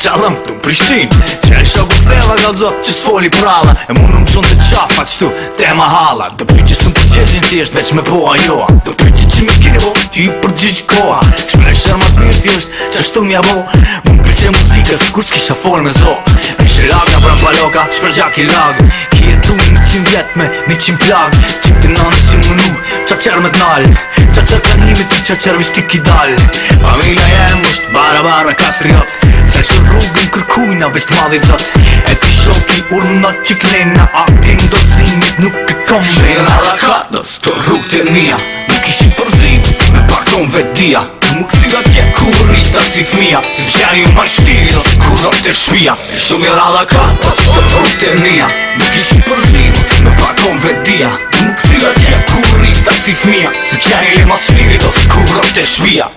qalëm të Prishtin Që e shoku theva galzo që s'foli pralla E mu nuk zonë të qafa qëtu tema hala Do pyqë së më përgjegjin që eshtë veç me po ajoa Do pyqë që mi kine bo që i përgjigj koha Shprej shërma s'mirë t'jësht që ashtu m'ja bo Mu më përqe muzikës kur s'kisha fol me zo Me shiraga bram paloka shper gjak i lag Ki jetu 100 vjet me 100 plag Qim të nanë si më nu qa qerë me t'nal Qa qerë kanimi ti qa qerë vishti ki dal Familja jem është bara kastriot Se që rrugën kërkujna veç t'madhi zot E ti shoki urnat që klejna Aktin do zimit nuk e kom Shpejna dha katës të rrugë të mija Nuk ishin përzit me pakon vedia Mu këthyra tje kur rrita si fmija Se qeni u mashtiri do s'kurot të shpia Shumë i rralla katës të rrugë të mija Nuk ishin përzit me pakon vedia Mu këthyra tje kur rrita si fmija Se qeni u mashtiri do s'kurot të shpia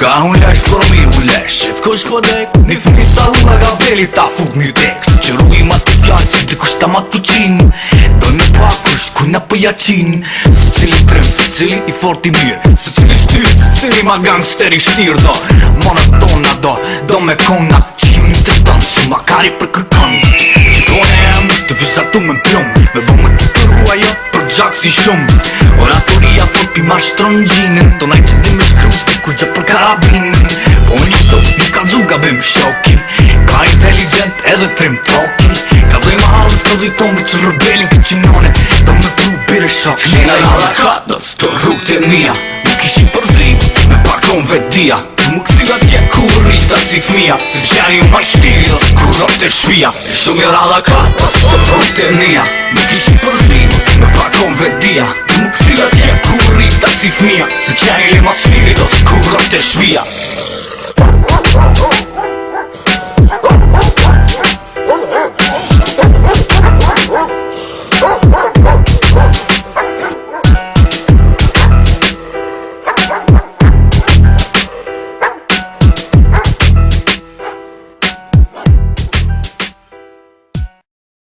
Ka unë lesh për mi u lesh Qëtë kush po dek Një fëmi sa nga gabeli ta fut një dek Që rrugi ma të fjallë që dikush ta ma të qin Doj me pakush kujna për jaqin Se cili trim, se cili i fort i mirë Se cili shtyr, se cili ma gangster i shtir do Monotona do me kona Që ju një të tonë që ma kari për kërkon Që kone e më të vizatu me plum Me bo me të përhua jo për gjak si shumë Oratoria fort pi ma shtron gjinën Tonaj që di me shkrus kur gjë për karabin Po një to nuk ka dzuga bim shoki Ka inteligent edhe trim toki Ka zoj ma halës ka zoj tonë që rebelin këtë qinone Do me pru bire shok Shina i hada katës të rrugë të mija Nuk ishin përzit me pakon vedia Mu këthyra tje kur rrita si fmija Se qeni u mashtiri do s'kurot të shpia Shumë i rralla katës të rrugë të mija Nuk ishin përzit me pakon vedia Mu këthyra tje kur rrita si fmija Se qeni u mashtiri do s'kurot të shpia